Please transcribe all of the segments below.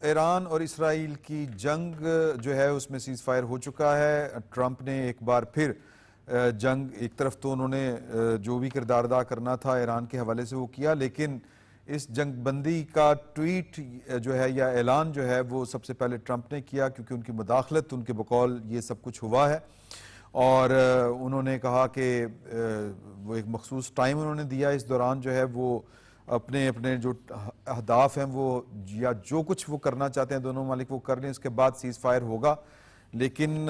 ایران اور اسرائیل کی جنگ جو ہے اس میں سیز فائر ہو چکا ہے. ٹرمپ نے ایک بار پھر جنگ، ایک طرف تو انہوں نے جو بھی کردار ادا کرنا تھا ایران کے حوالے سے وہ کیا، لیکن اس جنگ بندی کا ٹویٹ جو ہے یا اعلان جو ہے وہ سب سے پہلے ٹرمپ نے کیا، کیونکہ ان کی مداخلت، ان کے بقول یہ سب کچھ ہوا ہے. اور انہوں نے کہا کہ وہ ایک مخصوص ٹائم انہوں نے دیا، اس دوران جو ہے وہ اپنے جو اہداف ہیں وہ یا جو کچھ وہ کرنا چاہتے ہیں دونوں ممالک وہ کر لیں، اس کے بعد سیز فائر ہوگا. لیکن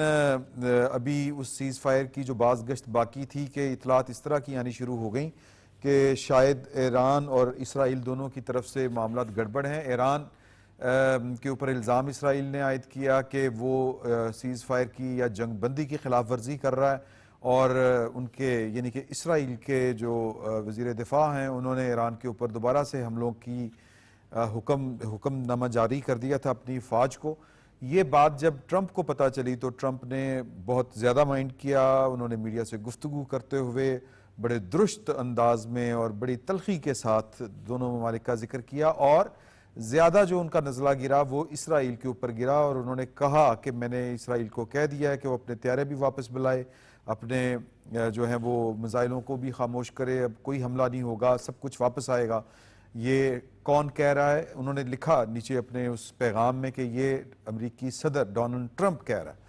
ابھی اس سیز فائر کی جو باز گشت باقی تھی کہ اطلاعات اس طرح کی آنی شروع ہو گئیں کہ شاید ایران اور اسرائیل دونوں کی طرف سے معاملات گڑبڑ ہیں. ایران کے اوپر الزام اسرائیل نے عائد کیا کہ وہ سیز فائر کی یا جنگ بندی کی خلاف ورزی کر رہا ہے، اور ان کے یعنی کہ اسرائیل کے جو وزیر دفاع ہیں انہوں نے ایران کے اوپر دوبارہ سے حملوں کی حکم نامہ جاری کر دیا تھا اپنی فوج کو. یہ بات جب ٹرمپ کو پتہ چلی تو ٹرمپ نے بہت زیادہ مائنڈ کیا. انہوں نے میڈیا سے گفتگو کرتے ہوئے بڑے درست انداز میں اور بڑی تلخی کے ساتھ دونوں ممالک کا ذکر کیا، اور زیادہ جو ان کا نزلہ گرا وہ اسرائیل کے اوپر گرا. اور انہوں نے کہا کہ میں نے اسرائیل کو کہہ دیا ہے کہ وہ اپنے طیارے بھی واپس بلائے، اپنے جو ہیں وہ میزائلوں کو بھی خاموش کرے، اب کوئی حملہ نہیں ہوگا، سب کچھ واپس آئے گا. یہ کون کہہ رہا ہے؟ انہوں نے لکھا نیچے اپنے اس پیغام میں کہ یہ امریکی صدر ڈونلڈ ٹرمپ کہہ رہا ہے.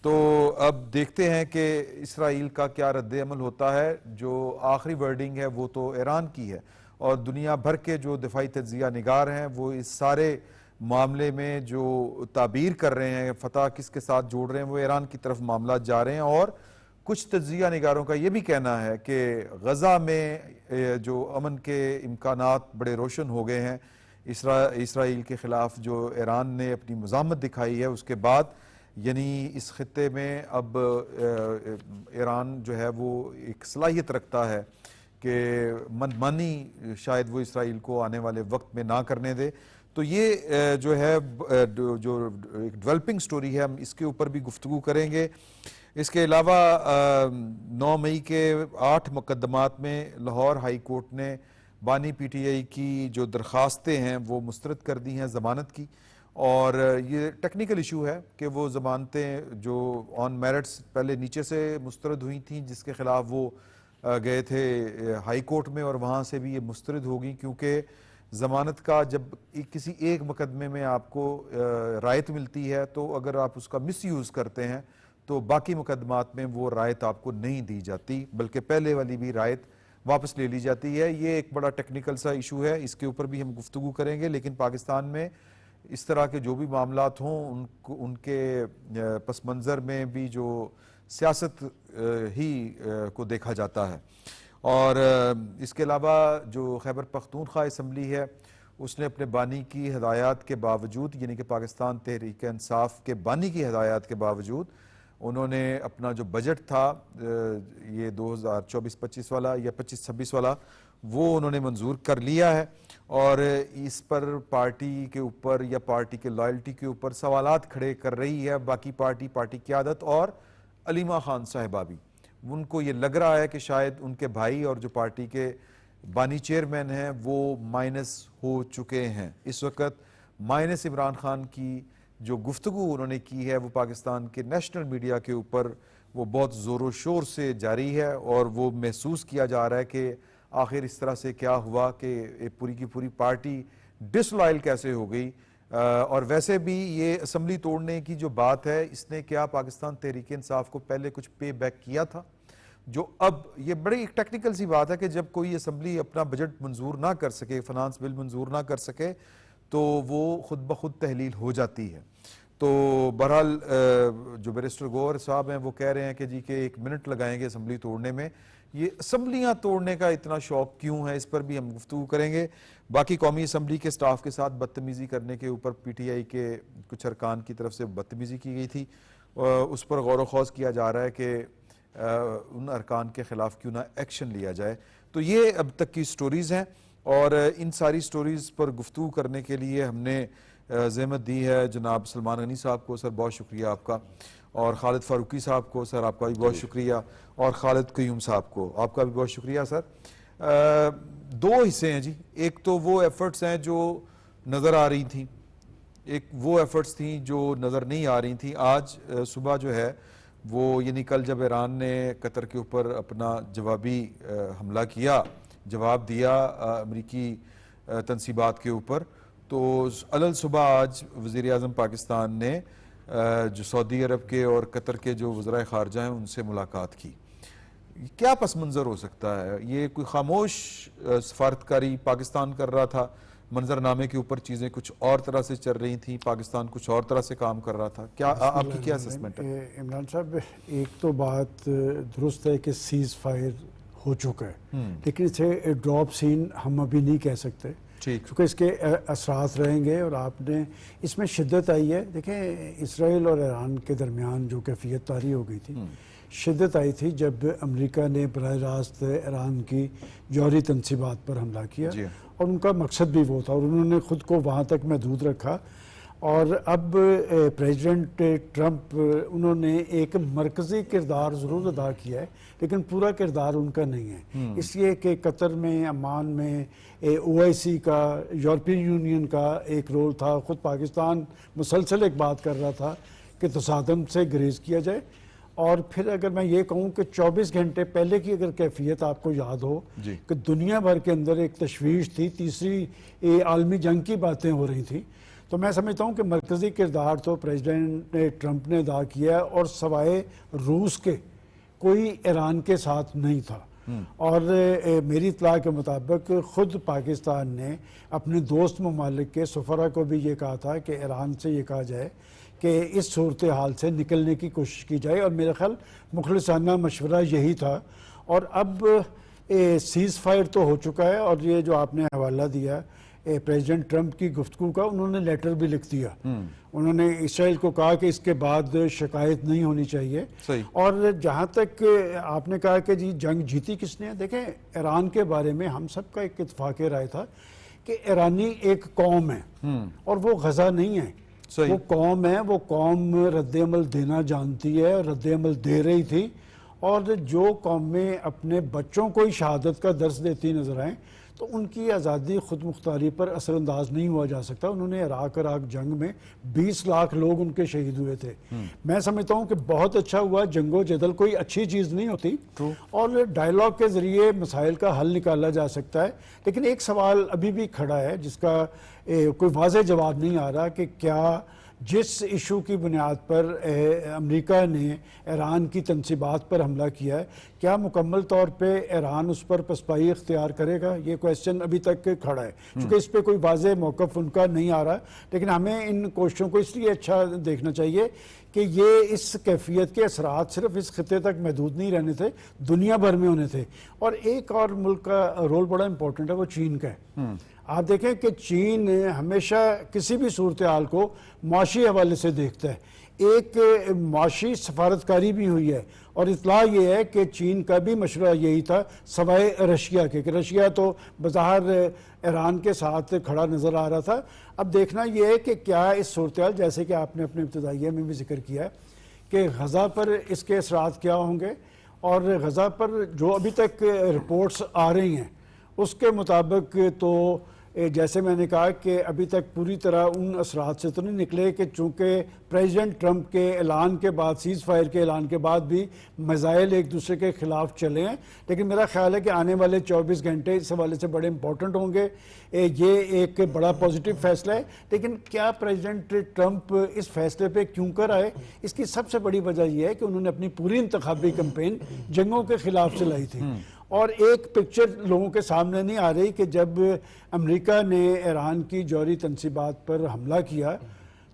تو اب دیکھتے ہیں کہ اسرائیل کا کیا رد عمل ہوتا ہے. جو آخری ورڈنگ ہے وہ تو ایران کی ہے، اور دنیا بھر کے جو دفاعی تجزیہ نگار ہیں وہ اس سارے معاملے میں جو تعبیر کر رہے ہیں، فتح کس کے ساتھ جوڑ رہے ہیں، وہ ایران کی طرف معاملات جا رہے ہیں. اور کچھ تجزیہ نگاروں کا یہ بھی کہنا ہے کہ غزہ میں جو امن کے امکانات بڑے روشن ہو گئے ہیں اسرائیل کے خلاف جو ایران نے اپنی مزاحمت دکھائی ہے اس کے بعد، یعنی اس خطے میں اب ایران جو ہے وہ ایک صلاحیت رکھتا ہے کہ منمانی شاید وہ اسرائیل کو آنے والے وقت میں نہ کرنے دے. تو یہ جو ہے جو ایک ڈیولپنگ سٹوری ہے، ہم اس کے اوپر بھی گفتگو کریں گے. اس کے علاوہ 9 مئی کے 8 مقدمات میں لاہور ہائی کورٹ نے بانی پی ٹی آئی کی جو درخواستیں ہیں وہ مسترد کر دی ہیں ضمانت کی. اور یہ ٹیکنیکل ایشو ہے کہ وہ ضمانتیں جو آن میرٹس پہلے نیچے سے مسترد ہوئی تھیں جس کے خلاف وہ گئے تھے ہائی کورٹ میں، اور وہاں سے بھی یہ مسترد ہوگی، کیونکہ ضمانت کا جب کسی ایک مقدمے میں آپ کو رعایت ملتی ہے تو اگر آپ اس کا مس یوز کرتے ہیں تو باقی مقدمات میں وہ رعایت آپ کو نہیں دی جاتی، بلکہ پہلے والی بھی رعایت واپس لے لی جاتی ہے. یہ ایک بڑا ٹیکنیکل سا ایشو ہے، اس کے اوپر بھی ہم گفتگو کریں گے. لیکن پاکستان میں اس طرح کے جو بھی معاملات ہوں ان کے پس منظر میں بھی جو سیاست ہی کو دیکھا جاتا ہے. اور اس کے علاوہ جو خیبر پختونخوا اسمبلی ہے اس نے اپنے بانی کی ہدایات کے باوجود، یعنی کہ پاکستان تحریک انصاف کے بانی کی ہدایات کے باوجود، انہوں نے اپنا جو بجٹ تھا یہ 2024-25 والا یا 25-26 والا وہ انہوں نے منظور کر لیا ہے. اور اس پر پارٹی کے اوپر یا پارٹی کے لائلٹی کے اوپر سوالات کھڑے کر رہی ہے باقی پارٹی قیادت اور علیمہ خان صاحبہ بھی. ان کو یہ لگ رہا ہے کہ شاید ان کے بھائی اور جو پارٹی کے بانی چیئرمین ہیں وہ مائنس ہو چکے ہیں. اس وقت مائنس عمران خان کی جو گفتگو انہوں نے کی ہے وہ پاکستان کے نیشنل میڈیا کے اوپر وہ بہت زور و شور سے جاری ہے، اور وہ محسوس کیا جا رہا ہے کہ آخر اس طرح سے کیا ہوا کہ پوری کی پوری پارٹی ڈس لائل کیسے ہو گئی. اور ویسے بھی یہ اسمبلی توڑنے کی جو بات ہے، اس نے کیا پاکستان تحریک انصاف کو پہلے کچھ پے بیک کیا تھا؟ جو اب یہ بڑی ایک ٹیکنیکل سی بات ہے کہ جب کوئی اسمبلی اپنا بجٹ منظور نہ کر سکے، فنانس بل منظور نہ کر سکے تو وہ خود بخود تحلیل ہو جاتی ہے. تو بہرحال جو بیرسٹر گوہر صاحب ہیں وہ کہہ رہے ہیں کہ جی کہ 1 منٹ لگائیں گے اسمبلی توڑنے میں. یہ اسمبلیاں توڑنے کا اتنا شوق کیوں ہے، اس پر بھی ہم گفتگو کریں گے. باقی قومی اسمبلی کے سٹاف کے ساتھ بدتمیزی کرنے کے اوپر پی ٹی آئی کے کچھ ارکان کی طرف سے بدتمیزی کی گئی تھی، اس پر غور و خوض کیا جا رہا ہے کہ ان ارکان کے خلاف کیوں نہ ایکشن لیا جائے. تو یہ اب تک کی سٹوریز ہیں، اور ان ساری سٹوریز پر گفتگو کرنے کے لیے ہم نے زحمت دی ہے جناب سلمان غنی صاحب کو. سر بہت شکریہ آپ کا. اور خالد فاروقی صاحب کو سر آپ کا بھی بہت شکریہ، اور خالد قیوم صاحب کو آپ کا بھی بہت شکریہ سر. 2 حصے ہیں جی. ایک تو وہ ایفرٹس ہیں جو نظر آ رہی تھیں ایک وہ ایفرٹس تھیں جو نظر نہیں آ رہی تھیں. آج صبح جو ہے وہ یعنی کل جب ایران نے قطر کے اوپر اپنا جوابی حملہ کیا, جواب دیا امریکی تنصیبات کے اوپر, تو علل صبح آج وزیر اعظم پاکستان نے جو سعودی عرب کے اور قطر کے جو وزرائے خارجہ ہیں ان سے ملاقات کی. کیا پس منظر ہو سکتا ہے؟ یہ کوئی خاموش سفارتکاری پاکستان کر رہا تھا, منظر نامے کے اوپر چیزیں کچھ اور طرح سے چل رہی تھیں, پاکستان کچھ اور طرح سے کام کر رہا تھا, کیا آپ کی کیا اسسمنٹ ہے؟ عمران صاحب, ایک تو بات درست ہے کہ سیز فائر ہو چکا ہے, لیکن اسے ڈراپ سین ہم ابھی نہیں کہہ سکتے کیونکہ اس کے اثرات رہیں گے, اور آپ نے اس میں شدت آئی ہے. دیکھیں, اسرائیل اور ایران کے درمیان جو کیفیت طاری ہو گئی تھی, شدت آئی تھی جب امریکہ نے براہ راست ایران کی جوہری تنصیبات پر حملہ کیا, اور ان کا مقصد بھی وہ تھا, اور انہوں نے خود کو وہاں تک محدود رکھا. اور اب پریزیڈنٹ ٹرمپ انہوں نے ایک مرکزی کردار ضرور ادا کیا ہے, لیکن پورا کردار ان کا نہیں ہے, اس لیے کہ قطر میں, عمان میں OIC کا, یورپین یونین کا ایک رول تھا. خود پاکستان مسلسل ایک بات کر رہا تھا کہ تصادم سے گریز کیا جائے. اور پھر اگر میں یہ کہوں کہ 24 گھنٹے پہلے کی اگر کیفیت آپ کو یاد ہو کہ دنیا بھر کے اندر ایک تشویش تھی, تیسری عالمی جنگ کی باتیں ہو رہی تھیں, تو میں سمجھتا ہوں کہ مرکزی کردار تو پریزیڈنٹ ٹرمپ نے ادا کیا, اور سوائے روس کے کوئی ایران کے ساتھ نہیں تھا. اور میری اطلاع کے مطابق خود پاکستان نے اپنے دوست ممالک کے سفراء کو بھی یہ کہا تھا کہ ایران سے یہ کہا جائے کہ اس صورتحال سے نکلنے کی کوشش کی جائے, اور میرا خیال مخلصانہ مشورہ یہی تھا. اور اب سیز فائر تو ہو چکا ہے, اور یہ جو آپ نے حوالہ دیا پریزیڈنٹ ٹرمپ کی گفتگو کا, انہوں نے لیٹر بھی لکھ دیا. انہوں نے اسرائیل کو کہا کہ اس کے بعد شکایت نہیں ہونی چاہیے. اور جہاں تک آپ نے کہا کہ جی جنگ جیتی کس نے, دیکھیں ایران کے بارے میں ہم سب کا ایک اتفاق رائے تھا کہ ایرانی ایک قوم ہے, اور وہ غزہ نہیں ہے. وہ قوم ہے, وہ قوم رد عمل دینا جانتی ہے, رد عمل دے رہی تھی. اور جو قومیں اپنے بچوں کو ہی شہادت کا درس دیتی نظر آئیں, تو ان کی آزادی خود مختاری پر اثر انداز نہیں ہوا جا سکتا. انہوں نے عراق جنگ میں 20 لاکھ لوگ ان کے شہید ہوئے تھے. میں سمجھتا ہوں کہ بہت اچھا ہوا, جنگ و جدل کوئی اچھی چیز نہیں ہوتی, اور ڈائیلاگ کے ذریعے مسائل کا حل نکالا جا سکتا ہے. لیکن ایک سوال ابھی بھی کھڑا ہے جس کا کوئی واضح جواب نہیں آ رہا کہ کیا جس ایشو کی بنیاد پر امریکہ نے ایران کی تنصیبات پر حملہ کیا ہے, کیا مکمل طور پہ ایران اس پر پسپائی اختیار کرے گا؟ یہ کویسچن ابھی تک کھڑا ہے, چونکہ اس پہ کوئی واضح موقف ان کا نہیں آ رہا. لیکن ہمیں ان کوششوں کو اس لیے اچھا دیکھنا چاہیے کہ یہ اس کیفیت کے اثرات صرف اس خطے تک محدود نہیں رہنے تھے, دنیا بھر میں ہونے تھے. اور ایک اور ملک کا رول بڑا امپورٹنٹ ہے, وہ چین کا ہے. آپ دیکھیں کہ چین ہمیشہ کسی بھی صورتحال کو معاشی حوالے سے دیکھتا ہے. ایک معاشی سفارتکاری بھی ہوئی ہے, اور اطلاع یہ ہے کہ چین کا بھی مشورہ یہی تھا سوائے رشیا کے, کہ رشیا تو بظاہر ایران کے ساتھ کھڑا نظر آ رہا تھا. اب دیکھنا یہ ہے کہ کیا اس صورتحال, جیسے کہ آپ نے اپنے ابتدائیہ میں بھی ذکر کیا ہے کہ غزہ پر اس کے اثرات کیا ہوں گے, اور غزہ پر جو ابھی تک رپورٹس آ رہی ہیں اس کے مطابق تو جیسے میں نے کہا کہ ابھی تک پوری طرح ان اثرات سے تو نہیں نکلے, کہ چونکہ پریزیڈنٹ ٹرمپ کے اعلان کے بعد, سیز فائر کے اعلان کے بعد بھی میزائل ایک دوسرے کے خلاف چلے ہیں. لیکن میرا خیال ہے کہ آنے والے 24 گھنٹے اس حوالے سے بڑے امپورٹنٹ ہوں گے. یہ ایک بڑا پازیٹیو فیصلہ ہے. لیکن کیا پریزیڈنٹ ٹرمپ اس فیصلے پہ کیوں کر آئے؟ اس کی سب سے بڑی وجہ یہ ہے کہ انہوں نے اپنی پوری انتخابی کمپین جنگوں کے خلاف چلائی تھی, اور ایک پکچر لوگوں کے سامنے نہیں آ رہی کہ جب امریکہ نے ایران کی جوہری تنصیبات پر حملہ کیا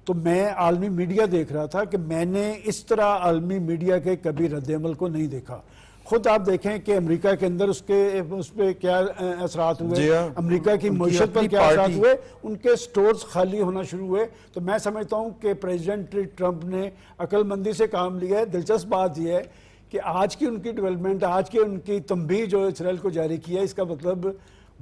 تو میں عالمی میڈیا دیکھ رہا تھا کہ میں نے اس طرح عالمی میڈیا کے کبھی رد عمل کو نہیں دیکھا. خود آپ دیکھیں کہ امریکہ کے اندر اس پہ کیا اثرات ہوئے, امریکہ کی معیشت پر کیا اثرات ہوئے, ان کے سٹورز خالی ہونا شروع ہوئے. تو میں سمجھتا ہوں کہ پریزیڈنٹ ٹرمپ نے عقل مندی سے کام لیا ہے. دلچسپ بات یہ ہے کہ آج کی ان کی ڈیولپمنٹ, آج کی ان کی تنبیہ جو اسرائیل کو جاری کیا ہے, اس کا مطلب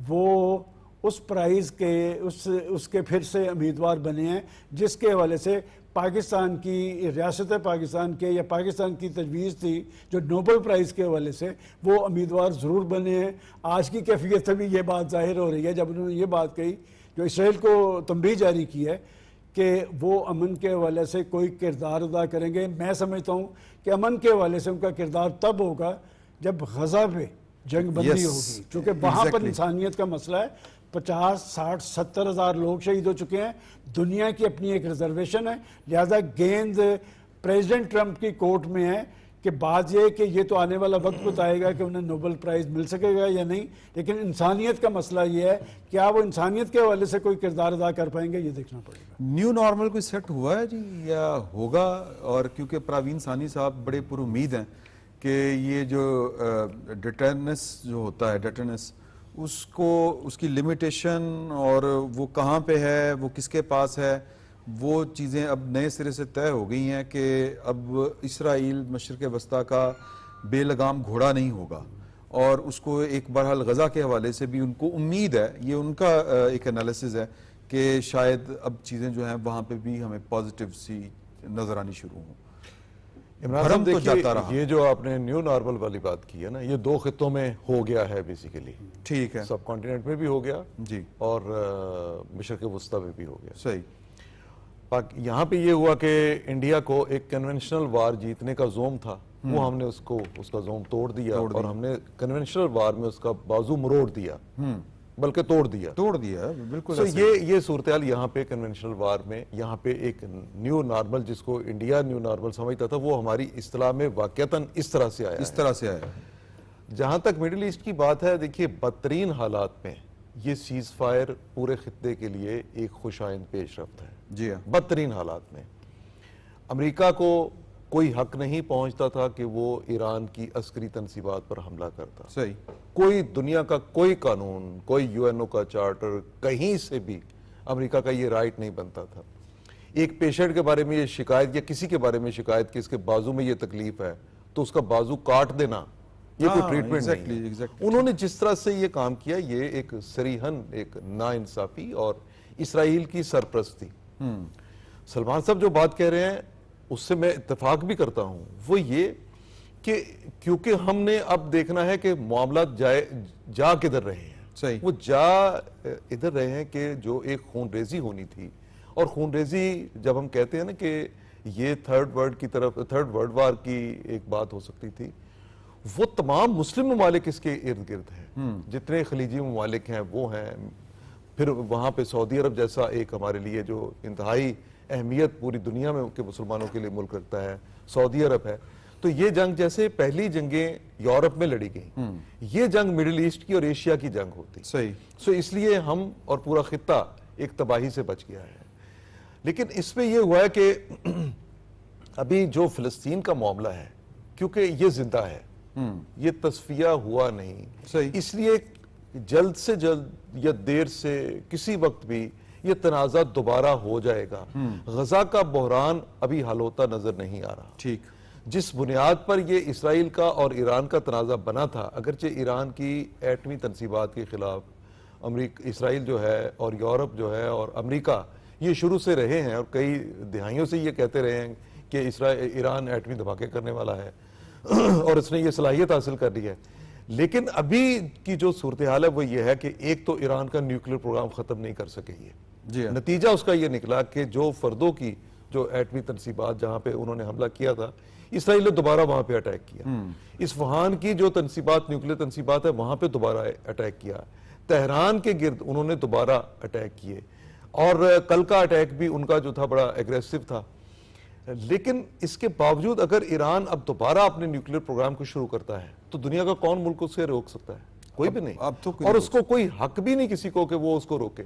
وہ اس پرائز کے اس کے پھر سے امیدوار بنے ہیں جس کے حوالے سے پاکستان کی ریاست پاکستان کے یا پاکستان کی تجویز تھی جو نوبل پرائز کے حوالے سے, وہ امیدوار ضرور بنے ہیں. آج کی کیفیت سے بھی یہ بات ظاہر ہو رہی ہے جب انہوں نے یہ بات کہی جو اسرائیل کو تنبیہ جاری کی ہے کہ وہ امن کے حوالے سے کوئی کردار ادا کریں گے. میں سمجھتا ہوں کہ امن کے حوالے سے ان کا کردار تب ہوگا جب غزہ پہ جنگ بندی ہوگی, کیونکہ وہاں پر انسانیت کا مسئلہ ہے. 50 60 70 ہزار لوگ شہید ہو چکے ہیں, دنیا کی اپنی ایک ریزرویشن ہے. لہذا گیند پریزیڈنٹ ٹرمپ کی کورٹ میں ہے کہ بات یہ کہ یہ تو آنے والا وقت بتائے گا کہ انہیں نوبل پرائز مل سکے گا یا نہیں, لیکن انسانیت کا مسئلہ یہ ہے کیا وہ انسانیت کے حوالے سے کوئی کردار ادا کر پائیں گے, یہ دیکھنا پڑے گا. نیو نارمل کوئی سیٹ ہوا ہے جی یا ہوگا؟ اور کیونکہ پراوین ثانی صاحب بڑے پر امید ہیں کہ یہ جو ڈیٹرنس جو ہوتا ہے, ڈیٹرنس, اس کو اس کی لمیٹیشن اور وہ کہاں پہ ہے, وہ کس کے پاس ہے, وہ چیزیں اب نئے سرے سے طے ہو گئی ہیں کہ اب اسرائیل مشرق وسطیٰ کا بے لگام گھوڑا نہیں ہوگا. اور اس کو ایک بہرحال غزہ کے حوالے سے بھی ان کو امید ہے, یہ ان کا ایک انالیسز ہے کہ شاید اب چیزیں جو ہیں وہاں پہ بھی ہمیں پازیٹیو سی نظر آنی شروع ہوں. عمران صاحب دیکھیے, یہ جو آپ نے نیو نارمل والی بات کی ہے نا, یہ 2 خطوں میں ہو گیا ہے بیسیکلی. ٹھیک ہے, سب کانٹیننٹ میں بھی ہو گیا جی, اور مشرق وسطیٰ میں بھی ہو گیا. صحیح. یہاں پہ یہ ہوا کہ انڈیا کو ایک کنونشنل وار جیتنے کا زوم تھا, وہ ہم نے اس کا زوم توڑ دیا اور ہم نے کنونشنل وار میں اس کا بازو مروڑ دیا, بلکہ توڑ دیا. بالکل. یہ صورتحال یہاں پہ کنونشنل وار میں, یہاں پہ ایک نیو نارمل جس کو انڈیا نیو نارمل سمجھتا تھا, وہ ہماری اصطلاح میں واقعتاً اس طرح سے آیا. جہاں تک مڈل ایسٹ کی بات ہے, دیکھیے بدترین حالات میں یہ سیز فائر پورے خطے کے لیے ایک خوش آئند پیش رفت ہے. جی ہاں, بدترین حالات میں امریکہ کو کوئی حق نہیں پہنچتا تھا کہ وہ ایران کی عسکری تنصیبات پر حملہ کرتا. صحیح. کوئی دنیا کا کوئی قانون, کوئی UN کا چارٹر, کہیں سے بھی امریکہ کا یہ رائٹ نہیں بنتا تھا. ایک پیشنٹ کے بارے میں یہ شکایت یا کسی کے بارے میں شکایت کہ اس کے بازو میں یہ تکلیف ہے تو اس کا بازو کاٹ دینا, یہ کوئی ٹریٹمنٹ نہیں ہے. انہوں نے جس طرح سے یہ کام کیا, یہ ایک صریحاً ایک ناانصافی اور اسرائیل کی سرپرستی. سلمان صاحب جو بات کہہ رہے ہیں اس سے میں اتفاق بھی کرتا ہوں, وہ یہ کہ کیونکہ ہم نے اب دیکھنا ہے کہ معاملات جا کدھر رہے ہیں. صحیح. وہ جا ادھر رہے ہیں کہ جو ایک خون ریزی ہونی تھی, اور خون ریزی جب ہم کہتے ہیں نا کہ یہ تھرڈ ورلڈ وار کی ایک بات ہو سکتی تھی, وہ تمام مسلم ممالک اس کے ارد گرد ہیں. جتنے خلیجی ممالک ہیں وہ ہیں, پھر وہاں پہ سعودی عرب جیسا ایک ہمارے لیے جو انتہائی اہمیت پوری دنیا میں کے مسلمانوں کے لیے ملک رکھتا ہے, سعودی عرب ہے. تو یہ جنگ جیسے پہلی جنگیں یورپ میں لڑی گئیں, یہ جنگ مڈل ایسٹ کی اور ایشیا کی جنگ ہوتی. صحیح. سو اس لیے ہم اور پورا خطہ ایک تباہی سے بچ گیا ہے. لیکن اس میں یہ ہوا ہے کہ ابھی جو فلسطین کا معاملہ ہے, کیونکہ یہ زندہ ہے, یہ تصفیہ ہوا نہیں. صحیح. اس لیے جلد سے جلد یا دیر سے کسی وقت بھی یہ تنازع دوبارہ ہو جائے گا. غزہ کا بحران ابھی حل ہوتا نظر نہیں آ رہا. ٹھیک. جس بنیاد پر یہ اسرائیل کا اور ایران کا تنازع بنا تھا, اگرچہ ایران کی ایٹمی تنصیبات کے خلاف اسرائیل جو ہے اور یورپ جو ہے اور امریکہ یہ شروع سے رہے ہیں اور کئی دہائیوں سے یہ کہتے رہے ہیں کہ ایران ایٹمی دھماکے کرنے والا ہے اور اس نے یہ صلاحیت حاصل کر لی ہے. لیکن ابھی کی جو صورتحال ہے وہ یہ ہے کہ ایک تو ایران کا نیوکلیر پروگرام ختم نہیں کر سکے یہ. جی ہاں. نتیجہ اس کا یہ نکلا کہ جو فردوں کی جو ایٹمی تنصیبات جہاں پہ انہوں نے حملہ کیا تھا, اسرائیل نے دوبارہ وہاں پہ اٹیک کیا. اصفہان کی جو تنصیبات نیوکلیر تنصیبات ہے وہاں پہ دوبارہ اٹیک کیا. تہران کے گرد انہوں نے دوبارہ اٹیک کیے, اور کل کا اٹیک بھی ان کا جو تھا بڑا ایگریسو تھا. لیکن اس کے باوجود اگر ایران اب دوبارہ اپنے نیوکلیر پروگرام کو شروع کرتا ہے تو دنیا کا کون ملک اسے روک سکتا ہے؟ کوئی بھی نہیں. اور اس کو کوئی حق بھی نہیں کسی کو کہ وہ اس کو روکے.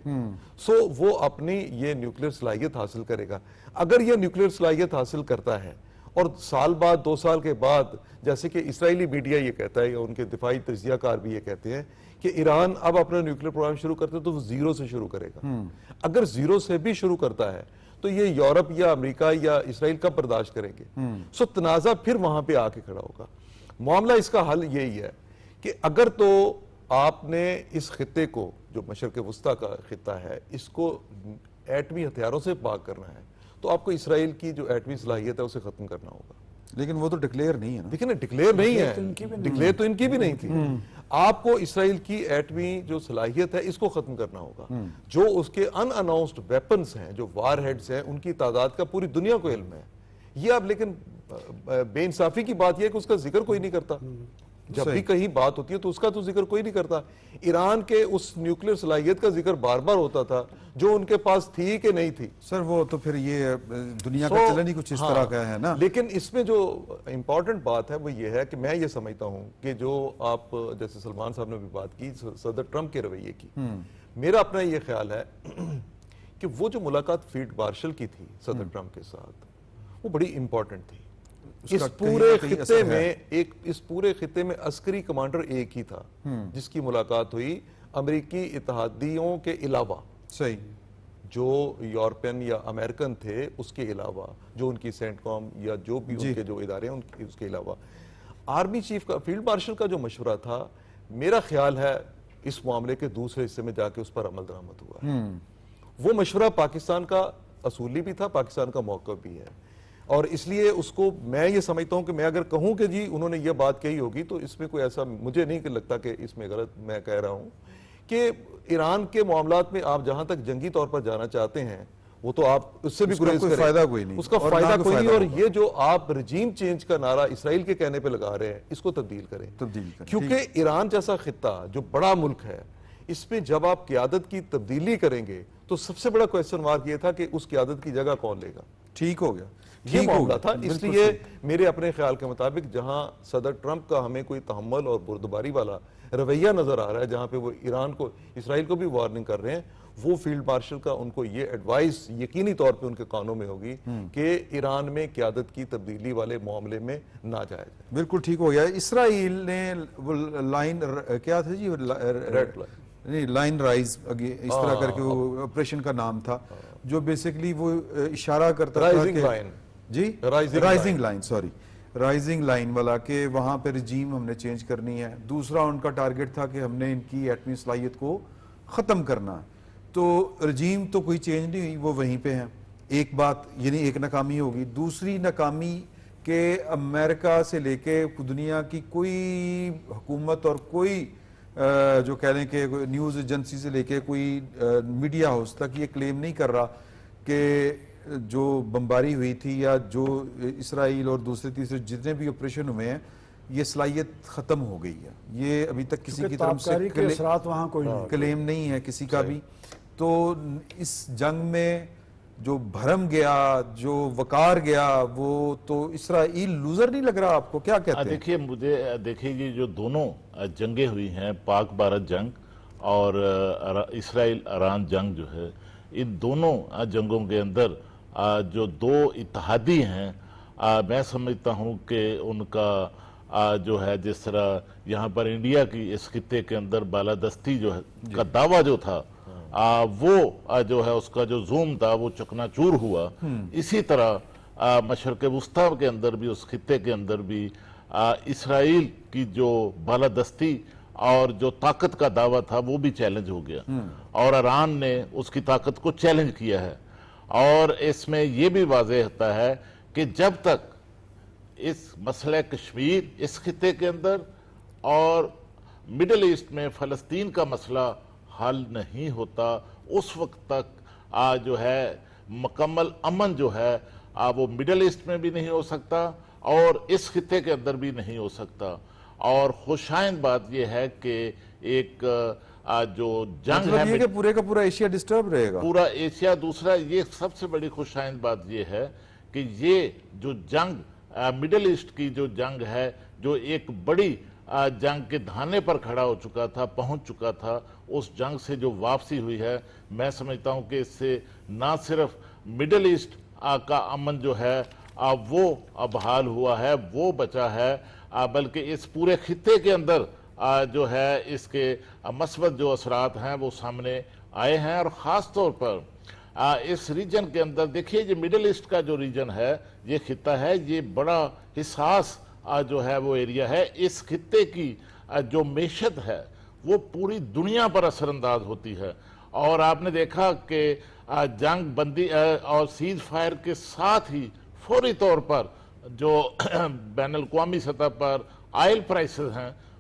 سو وہ اپنی یہ نیوکلیر صلاحیت حاصل کرے گا. اگر یہ نیوکلیر صلاحیت حاصل کرتا ہے اور سال بعد 2 سال کے بعد, جیسے کہ اسرائیلی میڈیا یہ کہتا ہے یا ان کے دفاعی تجزیہ کار بھی یہ کہتے ہیں کہ ایران اب اپنا نیوکلیر پروگرام شروع کرتے تو وہ 0 سے شروع کرے گا. اگر 0 سے بھی شروع کرتا ہے تو یہ یورپ یا امریکہ یا اسرائیل کب برداشت کریں گے؟ سو تنازع پھر وہاں پہ آ کے کھڑا ہوگا. معاملہ اس کا حل یہی ہے کہ اگر تو آپ نے اس خطے کو جو مشرق وسطیٰ کا خطہ ہے اس کو ایٹمی ہتھیاروں سے پاک کرنا ہے تو آپ کو اسرائیل کی جو ایٹمی صلاحیت ہے اسے ختم کرنا ہوگا. لیکن وہ تو ڈکلیئر نہیں ہے نا. دیکھیں نا, ڈکلیئر نہیں ہے, ڈکلیئر تو ان کی بھی نہیں تھی. آپ کو اسرائیل کی ایٹمی جو صلاحیت ہے اس کو ختم کرنا ہوگا. جو اس کے ان اناؤنسڈ ویپنز ہیں, جو وار ہیڈز ہیں, ان کی تعداد کا پوری دنیا کو علم ہے. یہ اب لیکن بے انصافی کی بات یہ ہے کہ اس کا ذکر کوئی نہیں کرتا. جب بھی کہیں بات ہوتی ہے تو اس کا تو ذکر کوئی نہیں کرتا. ایران کے اس نیوکلیر صلاحیت کا ذکر بار بار ہوتا تھا جو ان کے پاس تھی کہ نہیں تھی. سر وہ تو پھر یہ دنیا کا چلن ہی کچھ اس طرح کا ہے نا. لیکن اس میں جو امپورٹنٹ بات ہے وہ یہ ہے کہ میں یہ سمجھتا ہوں کہ جو آپ جیسے سلمان صاحب نے بھی بات کی صدر ٹرمپ کے رویے کی, میرا اپنا یہ خیال ہے کہ وہ جو ملاقات فیلڈ مارشل کی تھی صدر ٹرمپ کے ساتھ, وہ بڑی امپورٹنٹ تھی. اس پورے خطے میں عسکری کمانڈر ایک ہی تھا جس کی ملاقات ہوئی امریکی اتحادیوں کے علاوہ. صحیح. جو یورپین یا امریکن تھے اس کے علاوہ, جو ان کی سینٹ کام یا جو بھی ان کے جو ادارے ہیں اس کے علاوہ, آرمی چیف کا, فیلڈ مارشل کا جو مشورہ تھا, میرا خیال ہے اس معاملے کے دوسرے حصے میں جا کے اس پر عمل درآمد ہوا. وہ مشورہ پاکستان کا اصولی بھی تھا, پاکستان کا موقف بھی ہے, اور اس لیے اس کو میں یہ سمجھتا ہوں کہ میں اگر کہوں کہ جی انہوں نے یہ بات کہی ہوگی تو اس میں کوئی ایسا مجھے نہیں لگتا کہ اس میں غلط میں کہہ رہا ہوں کہ ایران کے معاملات میں آپ جہاں تک جنگی طور پر جانا چاہتے ہیں وہ تو آپ اس سے بھی گریز کریں, فائدہ کوئی نہیں, اس کا فائدہ کوئی نہیں. اور یہ جو آپ رجیم چینج کا نعرہ اسرائیل کے کہنے پہ لگا رہے ہیں اس کو تبدیل کریں. کیونکہ ایران جیسا خطہ جو بڑا ملک ہے, اس میں جب آپ قیادت کی تبدیلی کریں گے تو سب سے بڑا کویسچن مارک یہ تھا کہ اس قیادت کی جگہ کون لے گا. ٹھیک ہو گیا, یہ معاملہ تھا. اس لیے میرے اپنے خیال کے مطابق جہاں صدر ٹرمپ کا ہمیں کوئی تحمل اور بردباری والا رویہ نظر آ رہا ہے, جہاں پہ وہ ایران کو, اسرائیل کو بھی وارننگ کر رہے ہیں, وہ فیلڈ مارشل کا ان کو یہ ایڈوائس یقینی طور پہ ان کے کانوں میں ہوگی کہ ایران میں قیادت کی تبدیلی والے معاملے میں نہ جائے جائے. بالکل ٹھیک ہو گیا. اسرائیل نے لائن کیا تھا جی, ریڈ لائن نہیں, لائن رائز اس طرح کر کے وہ آپریشن کا نام تھا, جو بیسیکلی وہ اشارہ کرتا تھا رائزنگ لائن, جی rising line, sorry rising line والا, کہ وہاں پہ رجیم ہم نے چینج کرنی ہے. دوسرا ان کا ٹارگٹ تھا کہ ہم نے ان کی ایٹمی صلاحیت کو ختم کرنا. تو رجیم تو کوئی چینج نہیں ہوئی, وہ وہیں پہ ہیں. ایک بات یعنی ایک ناکامی ہوگی. دوسری ناکامی کہ امریکہ سے لے کے دنیا کی کوئی حکومت اور کوئی جو کہہ لیں کہ نیوز ایجنسی سے لے کے کوئی میڈیا ہاؤس تک یہ کلیم نہیں کر رہا کہ جو بمباری ہوئی تھی یا جو اسرائیل اور دوسرے تیسرے جتنے بھی آپریشن ہوئے ہیں, یہ صلاحیت ختم ہو گئی ہے. یہ ابھی تک کسی کی طرف سے کلیم نہیں ہے کسی کا بھی. تو اس جنگ میں جو بھرم گیا, جو وقار گیا, وہ تو اسرائیل لوزر نہیں لگ رہا آپ کو, کیا کہتے ہیں؟ دیکھیے مجھے یہ جو دونوں جنگیں ہوئی ہیں, پاک بھارت جنگ اور اسرائیل ایران جنگ جو ہے, ان دونوں جنگوں کے اندر جو دو اتحادی ہیں, میں سمجھتا ہوں کہ ان کا جو ہے جس طرح یہاں پر انڈیا کی اس خطے کے اندر بالادستی جو ہے کا دعویٰ جو تھا, وہ جو ہے اس کا جو زوم تھا وہ چکنا چور ہوا. اسی طرح مشرق وسطیٰ کے اندر بھی, اس خطے کے اندر بھی اسرائیل کی جو بالادستی اور جو طاقت کا دعویٰ تھا وہ بھی چیلنج ہو گیا, اور ایران نے اس کی طاقت کو چیلنج کیا ہے. اور اس میں یہ بھی واضح ہوتا ہے کہ جب تک اس مسئلہ کشمیر اس خطے کے اندر اور مڈل ایسٹ میں فلسطین کا مسئلہ حل نہیں ہوتا, اس وقت تک جو ہے مکمل امن جو ہے وہ مڈل ایسٹ میں بھی نہیں ہو سکتا اور اس خطے کے اندر بھی نہیں ہو سکتا. اور خوشائند بات یہ ہے کہ ایک جو جنگ ہے کہ پورے کا پورا ایشیا ڈسٹرب رہے گا, پورا ایشیا. دوسرا یہ سب سے بڑی خوشائند بات یہ ہے کہ یہ جو جنگ مڈل ایسٹ کی جو جنگ ہے, جو ایک بڑی جنگ کے دھانے پر کھڑا ہو چکا تھا, پہنچ چکا تھا, اس جنگ سے جو واپسی ہوئی ہے, میں سمجھتا ہوں کہ اس سے نہ صرف مڈل ایسٹ کا امن جو ہے وہ بحال ہوا ہے, وہ بچا ہے, بلکہ اس پورے خطے کے اندر جو ہے اس کے مثبت جو اثرات ہیں وہ سامنے آئے ہیں. اور خاص طور پر اس ریجن کے اندر دیکھیے, یہ مڈل ایسٹ کا جو ریجن ہے, یہ خطہ ہے, یہ بڑا حساس جو ہے وہ ایریا ہے. اس خطے کی جو معیشت ہے وہ پوری دنیا پر اثر انداز ہوتی ہے. اور آپ نے دیکھا کہ جنگ بندی اور سیز فائر کے ساتھ ہی فوری طور پر جو بین الاقوامی سطح پر آئل پرائسز ہیں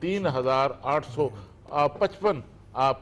3,855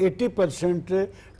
80%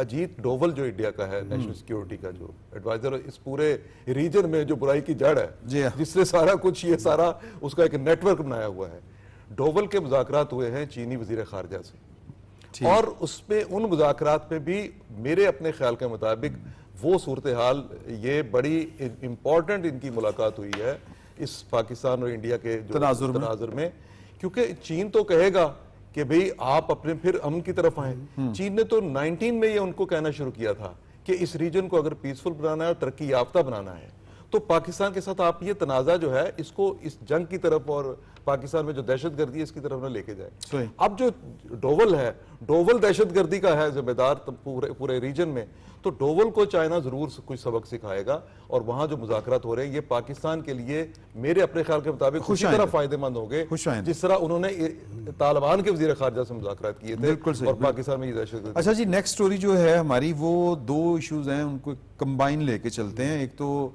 اجیت ڈوول جو انڈیا کا ہے نیشنل سیکیورٹی کا جو ایڈوائزر، اس پورے ریجن میں جو برائی کی جڑ جی ہے، ہاں۔ جس سے سارا کچھ یہ سارا اس کا ایک نیٹ ورک بنایا ہوا ہے، ڈوول کے مذاکرات ہوئے ہیں چینی وزیر خارجہ سے، اور اس میں ان مذاکرات میں بھی میرے اپنے خیال کے مطابق وہ صورتحال، یہ بڑی امپورٹنٹ ان کی ملاقات ہوئی ہے اس پاکستان اور انڈیا کے جو تناظر میں، کیونکہ چین تو کہے گا کہ بھئی آپ اپنے پھر امن کی طرف آئیں۔ چین نے تو 19 میں یہ ان کو کہنا شروع کیا تھا کہ اس ریجن کو اگر پیسفل بنانا ہے اور ترقی یافتہ بنانا ہے تو پاکستان کے ساتھ آپ یہ تنازع جو ہے اس کو اس جنگ کی طرف اور پاکستان میں جو دہشت گردی ہے اس کی طرف نہ لے کے جائے۔ اب جو ڈوول ہے، ڈوول دہشت گردی کا ہے ذمہ دار پورے ریجن میں، تو ڈوول کو چائنا ضرور کچھ سبق سکھائے گا، اور وہاں جو مذاکرات ہو رہے ہیں یہ پاکستان کے لیے میرے اپنے خیال کے مطابق اسی طرح فائدہ مند ہوں گے جس طرح انہوں نے طالبان کے وزیر خارجہ سے مذاکرات کیے تھے اور پاکستان میں یہ دہشت گردی۔ اچھا جی، نیکسٹ سٹوری جو ہے ہماری وہ دو ایشوز ہیں، ان کو کمبائن لے کے چلتے ہیں۔ ایک تو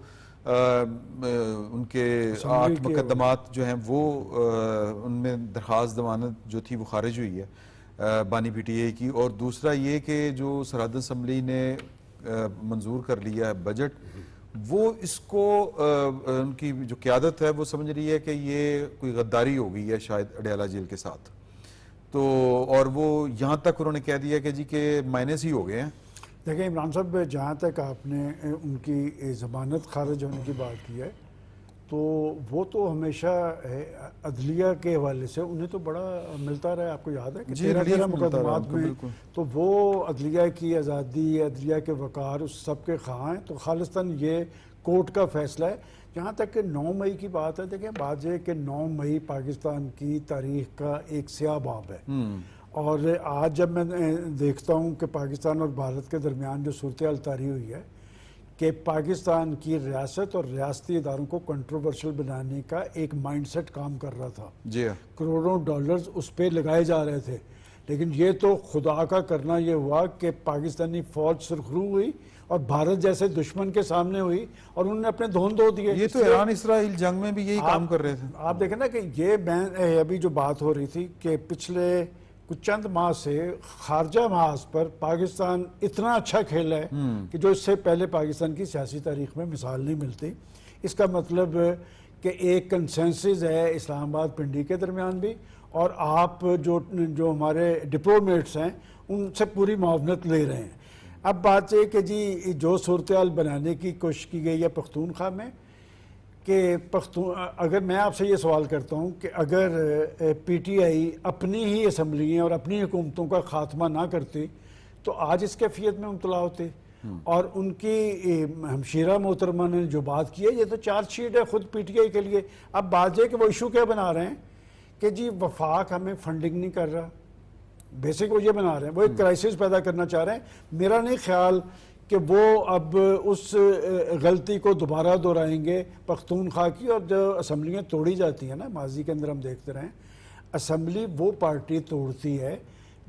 ان کے 8 مقدمات جو ہیں وہ ان میں درخواست ضمانت جو تھی وہ خارج ہوئی ہے بانی پی ٹی اے کی، اور دوسرا یہ کہ جو سرحد اسمبلی نے منظور کر لیا ہے بجٹ، وہ اس کو ان کی جو قیادت ہے وہ سمجھ رہی ہے کہ یہ کوئی غداری ہو گئی ہے شاید اڈیالہ جیل کے ساتھ، تو اور وہ یہاں تک انہوں نے کہہ دیا کہ جی کہ مائنس ہی ہو گئے ہیں۔ دیکھیں عمران صاحب، جہاں تک آپ نے ان کی ضمانت خارج ہونے کی بات کی ہے تو وہ تو ہمیشہ عدلیہ کے حوالے سے انہیں تو بڑا ملتا رہا ہے، آپ کو یاد ہے کہ 13 مقدمات میں تو وہ عدلیہ کی آزادی، عدلیہ کے وقار، اس سب کے خواہاں ہیں، تو خالصتاً یہ کورٹ کا فیصلہ ہے۔ جہاں تک کہ 9 مئی کی بات ہے، دیکھیں بات یہ کہ 9 مئی پاکستان کی تاریخ کا ایک سیاہ باب ہے، اور آج جب میں دیکھتا ہوں کہ پاکستان اور بھارت کے درمیان جو صورتحال طاری ہوئی ہے کہ پاکستان کی ریاست اور ریاستی اداروں کو کنٹروورشل بنانے کا ایک مائنڈ سیٹ کام کر رہا تھا، جی کروڑوں ڈالرز اس پہ لگائے جا رہے تھے، لیکن یہ تو خدا کا کرنا یہ ہوا کہ پاکستانی فوج سرخرو ہوئی اور بھارت جیسے دشمن کے سامنے ہوئی اور انہوں نے اپنے دھون دھو دیے۔ یہ تو ایران اسرائیل جنگ میں بھی یہی کام کر رہے تھے۔ آپ دیکھیں نا کہ یہ میں ابھی جو بات ہو رہی تھی کہ پچھلے کچھ چند ماہ سے خارجہ محاذ پر پاکستان اتنا اچھا کھیلا ہے کہ جو اس سے پہلے پاکستان کی سیاسی تاریخ میں مثال نہیں ملتی۔ اس کا مطلب کہ ایک کنسنسس ہے اسلام آباد پنڈی کے درمیان بھی، اور آپ جو ہمارے ڈپلومیٹس ہیں ان سے پوری معاونت لے رہے ہیں۔ اب بات یہ کہ جی جو صورتحال بنانے کی کوشش کی گئی ہے پختونخوا میں، کہ اگر میں آپ سے یہ سوال کرتا ہوں کہ اگر پی ٹی آئی اپنی ہی اسمبلیاں اور اپنی حکومتوں کا خاتمہ نہ کرتی تو آج اس کیفیت میں مبتلا ہوتے، اور ان کی ہمشیرہ محترمہ نے جو بات کی ہے یہ تو چارج شیٹ ہے خود پی ٹی آئی کے لیے۔ اب بات یہ کہ وہ ایشو کیا بنا رہے ہیں کہ جی وفاق ہمیں فنڈنگ نہیں کر رہا، بیسک وہ یہ بنا رہے ہیں، وہ ایک کرائسس پیدا کرنا چاہ رہے ہیں۔ میرا نہیں خیال کہ وہ اب اس غلطی کو دوبارہ دہرائیں گے پختونخوا کی، اور جو اسمبلیاں توڑی جاتی ہیں نا ماضی کے اندر ہم دیکھتے رہے ہیں، اسمبلی وہ پارٹی توڑتی ہے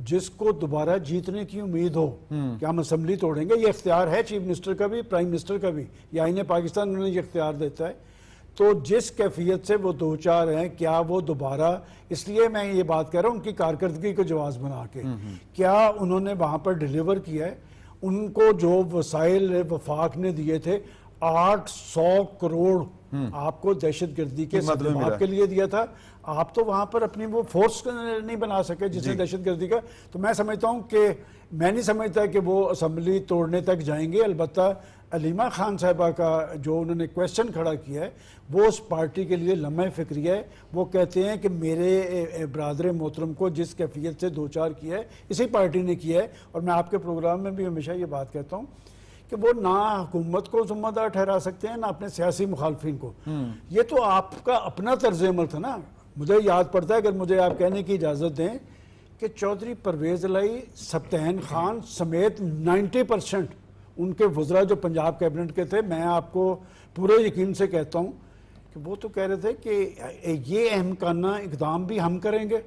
جس کو دوبارہ جیتنے کی امید ہو کہ ہم اسمبلی توڑیں گے۔ یہ اختیار ہے چیف منسٹر کا بھی، پرائم منسٹر کا بھی، یا آئین پاکستان انہوں نے یہ اختیار دیتا ہے۔ تو جس کیفیت سے وہ دوچار ہیں، کیا وہ دوبارہ، اس لیے میں یہ بات کہہ رہا ہوں ان کی کارکردگی کو جواز بنا کے، کیا انہوں نے وہاں پر ڈیلیور کیا ہے؟ ان کو جو وسائل وفاق نے دیے تھے 800 کروڑ آپ کو دہشت گردی کے سبب کے لیے دیا تھا، آپ تو وہاں پر اپنی وہ فورس نہیں بنا سکے جس نے دہشت گردی کا۔ تو میں سمجھتا ہوں کہ میں نہیں سمجھتا کہ وہ اسمبلی توڑنے تک جائیں گے۔ البتہ علیمہ خان صاحبہ کا جو انہوں نے کویسچن کھڑا کیا ہے وہ اس پارٹی کے لیے لمحہ فکری ہے۔ وہ کہتے ہیں کہ میرے برادر محترم کو جس کیفیت سے دوچار کیا ہے اسی پارٹی نے کیا ہے، اور میں آپ کے پروگرام میں بھی ہمیشہ یہ بات کہتا ہوں کہ وہ نہ حکومت کو ذمہ دار ٹھہرا سکتے ہیں نہ اپنے سیاسی مخالفین کو۔ یہ تو آپ کا اپنا طرز عمل تھا نا۔ مجھے یاد پڑتا ہے، اگر مجھے آپ کہنے کی اجازت دیں، کہ چودھری پرویز الہی، سبطین خان سمیت 90% ان کے وزراء جو پنجاب کیبنٹ کے تھے، میں آپ کو پورے یقین سے کہتا ہوں کہ وہ تو کہہ رہے تھے کہ یہ احمقانہ اقدام بھی ہم کریں گے،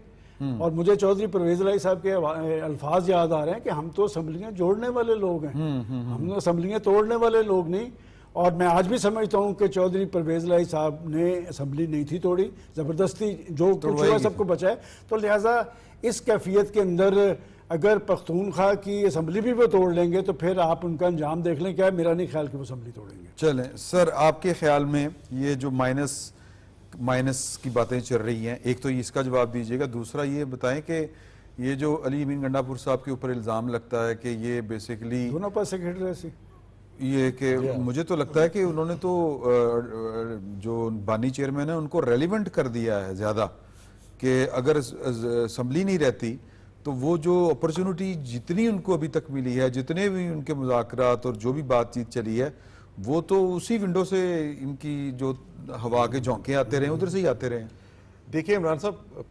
اور مجھے چودھری پرویز الہی صاحب کے الفاظ یاد آ رہے ہیں کہ ہم تو اسمبلیاں جوڑنے والے لوگ ہیں، ہم اسمبلیاں توڑنے والے لوگ نہیں۔ اور میں آج بھی سمجھتا ہوں کہ چودھری پرویز الہی صاحب نے اسمبلی نہیں تھی توڑی، زبردستی جو کچھ ہوا سب کو بچائے۔ تو لہٰذا اس کیفیت کے اندر اگر پختونخوا کی اسمبلی بھی وہ توڑ لیں گے تو پھر آپ ان کا انجام دیکھ لیں. کیا میرا نہیں خیال کہ وہ اسمبلی توڑیں گے. چلیں سر، آپ کے خیال میں یہ جو مائنس کی باتیں چل رہی ہیں، ایک تو اس کا جواب دیجیے گا، دوسرا یہ بتائیں کہ یہ جو علی امین گنڈا پور صاحب کے اوپر الزام لگتا ہے کہ یہ بیسیکلی دونوں پاس سیکرٹری ایسی یہ کہ مجھے تو لگتا ہے کہ انہوں نے تو جو بانی چیئرمین ہیں ان کو ریلیونٹ کر دیا ہے زیادہ، کہ اگر اسمبلی نہیں رہتی تو وہ جو اپرچونٹی جتنی ان کو ابھی تک ملی ہے، جتنے بھی ان کے مذاکرات اور جو بھی بات چیت چلی ہے، وہ تو اسی ونڈو سے ان کی جو ہوا کے جھونکے آتے رہے ادھر سے ہی آتے رہے ہیں. دیکھیے عمران صاحب،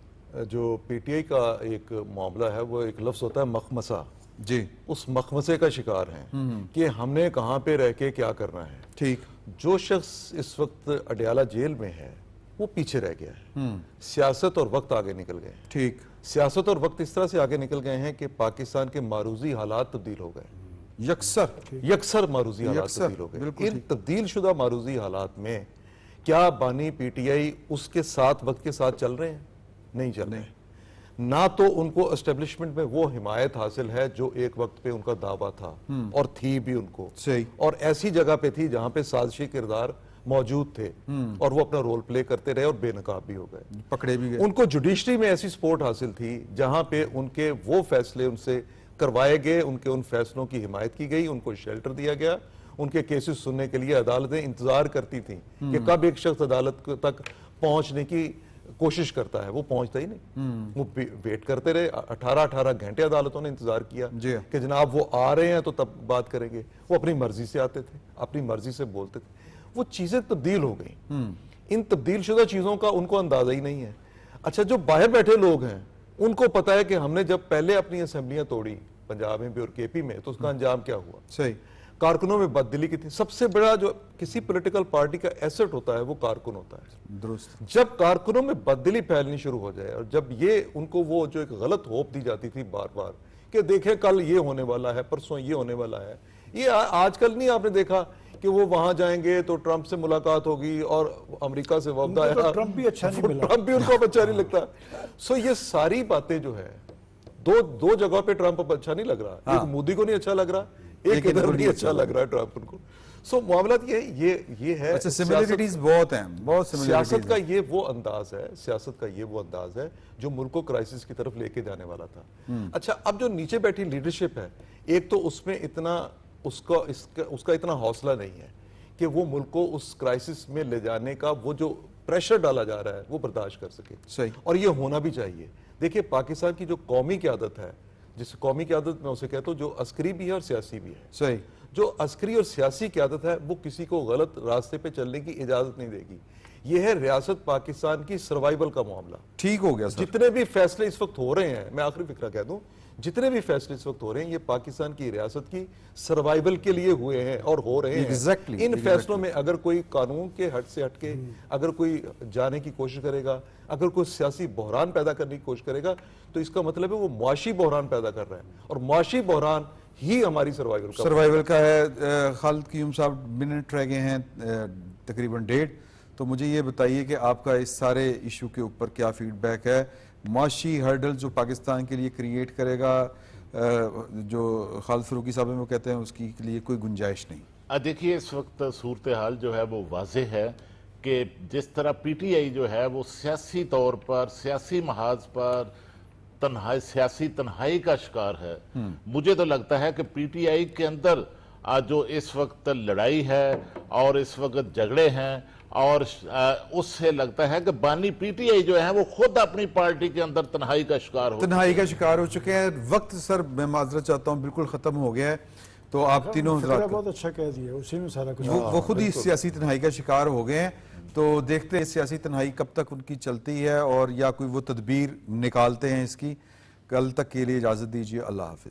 جو پی ٹی آئی کا ایک معاملہ ہے وہ ایک لفظ ہوتا ہے مخمسہ. جی اس مخمسے کا شکار ہیں کہ ہم نے کہاں پہ رہ کے کیا کرنا ہے. ٹھیک. جو شخص اس وقت اڈیالہ جیل میں ہے وہ پیچھے رہ گیا ہے. سیاست اور وقت آگے نکل گئے ہیں. ٹھیک. سیاست اور وقت اس طرح سے آگے نکل گئے ہیں کہ پاکستان کے معروضی حالات تبدیل ہو گئے. یکسر معروضی حالات تبدیل ہو گئے. ان تبدیل شدہ معروضی حالات میں کیا بانی پی ٹی آئی اس کے ساتھ وقت کے ساتھ چل رہے ہیں؟ نہیں چل رہے ہیں. نہ تو ان کو اسٹیبلشمنٹ میں وہ حمایت حاصل ہے جو ایک وقت پہ ان کا دعویٰ تھا، اور تھی بھی ان کو، اور ایسی جگہ پہ تھی جہاں پہ سازشی کردار موجود تھے اور وہ اپنا رول پلے کرتے رہے اور بے نقاب بھی ہو گئے، پکڑے بھی گئے. ان کو جوڈیشری میں ایسی سپورٹ حاصل تھی جہاں پہ ان کے وہ فیصلے ان سے کروائے گئے، ان کے ان فیصلوں کی حمایت کی گئی، ان کو شیلٹر دیا گیا. ان کے کیسز سننے کے لیے عدالتیں انتظار کرتی تھیں کہ کب ایک شخص عدالت تک پہنچنے کی کوشش کرتا ہے. وہ پہنچتا ہی نہیں. وہ ویٹ کرتے رہے. 18 گھنٹے عدالتوں نے انتظار کیا کہ جناب وہ آ رہے ہیں تو تب بات کریں گے. وہ اپنی مرضی سے آتے تھے، اپنی مرضی سے بولتے تھے. وہ چیزیں تبدیل ہو گئیں. ان تبدیل شدہ چیزوں کا ان کو اندازہ ہی نہیں ہے. اچھا، جو باہر بیٹھے لوگ ہیں ان کو پتا ہے کہ ہم نے جب پہلے اپنی اسمبلیاں توڑی پنجاب میں بھی اور کے پی میں تو اس کا انجام کیا ہوا. صحیح. کارکنوں میں بددلی کی تھی. سب سے بڑا جو کسی پولیٹیکل پارٹی کا ایسٹ ہوتا ہے وہ کارکن ہوتا ہے. درست. جب کارکنوں میں بددلی پھیلنی شروع ہو جائے اور جب یہ ان کو وہ جو ایک غلط ہوپ دی جاتی تھی بار بار کہ دیکھیں کل یہ ہونے والا ہے، پرسوں یہ ہونے والا ہے. یہ آج کل نہیں آپ نے دیکھا کہ وہ وہاں جائیں گے تو ٹرمپ سے ملاقات ہوگی اور امریکہ سے وفد آیا. ٹرمپ بھی اچھا نہیں ملا. ٹرمپ بھی ان کو اچھا نہیں لگتا. سو یہ ساری باتیں جو ہے دو جگہ پہ ٹرمپ اچھا نہیں لگ رہا. ایک مودی کو نہیں اچھا لگ رہا، ایک ادھر نہیں اچھا لگ رہا ہے ٹرمپ ان کو. سو معاملات یہ ہے. اچھا، سملیرٹیز بہت ہیں، بہت سیاست کا یہ وہ انداز ہے، سیاست کا یہ وہ انداز ہے جو ملک کو کرائسس کی طرف لے کے جانے والا تھا. اچھا، اب جو نیچے بیٹھی لیڈرشپ ہے، ایک تو اس میں اتنا اس کا اتنا حوصلہ نہیں ہے کہ وہ ملک کو اس کرائسس میں لے جانے کا وہ جو پریشر ڈالا جا رہا ہے وہ برداشت کر سکے. صحیح. اور یہ ہونا بھی چاہیے. دیکھیے پاکستان کی جو قومی قیادت ہے، جس قومی قیادت میں اسے کہتا ہوں جو عسکری بھی ہے اور سیاسی بھی ہے. صحیح. جو عسکری اور سیاسی قیادت ہے وہ کسی کو غلط راستے پہ چلنے کی اجازت نہیں دے گی. یہ ہے ریاست پاکستان کی سروائیول کا معاملہ. ٹھیک ہو گیا سر. جتنے بھی فیصلے اس وقت ہو رہے ہیں، میں آخری فکرہ کہہ دوں، جتنے بھی فیصلے اس وقت ہو رہے ہیں یہ پاکستان کی ریاست کی سروائیول کے لیے ہوئے ہیں اور ہو رہے ہیں. ان فیصلوں میں اگر کوئی قانون کے ہٹ سے ہٹ کے اگر کوئی جانے کی کوشش کرے گا، اگر کوئی سیاسی بحران پیدا کرنے کی کوشش کرے گا تو اس کا مطلب ہے وہ معاشی بحران پیدا کر رہا ہے. اور معاشی بحران ہی ہماری سروائیول کا ہے. خالد قیوم صاحب، منٹ رہ گئے ہیں تقریباً 1.5. تو مجھے یہ بتائیے کہ آپ کا اس سارے ایشو کے اوپر کیا فیڈ بیک ہے؟ معاشی ہرڈل جو پاکستان کے لیے کریٹ کرے گا، جو خالد فروقی صاحب وہ کہتے ہیں اس کی لیے کوئی گنجائش نہیں. دیکھیے اس وقت صورتحال جو ہے وہ واضح ہے کہ جس طرح پی ٹی آئی جو ہے وہ سیاسی طور پر، سیاسی محاذ پر سیاسی تنہائی کا شکار ہے. مجھے تو لگتا ہے کہ پی ٹی آئی کے اندر جو اس وقت لڑائی ہے اور اس وقت جھگڑے ہیں، اور اس سے لگتا ہے کہ بانی پی ٹی آئی جو ہے وہ خود اپنی پارٹی کے اندر تنہائی کا شکار ہو چکے ہیں. وقت سر میں معذرت چاہتا ہوں بالکل ختم ہو گیا ہے. تو آپ تینوں حضرات بہت اچھا کہہ دیا، اسی میں سارا کچھ وہ خود ہی سیاسی تنہائی کا شکار ہو گئے ہیں. تو دیکھتے ہیں سیاسی تنہائی کب تک ان کی چلتی ہے اور یا کوئی وہ تدبیر نکالتے ہیں اس کی. کل تک کے لیے اجازت دیجیے. اللہ حافظ.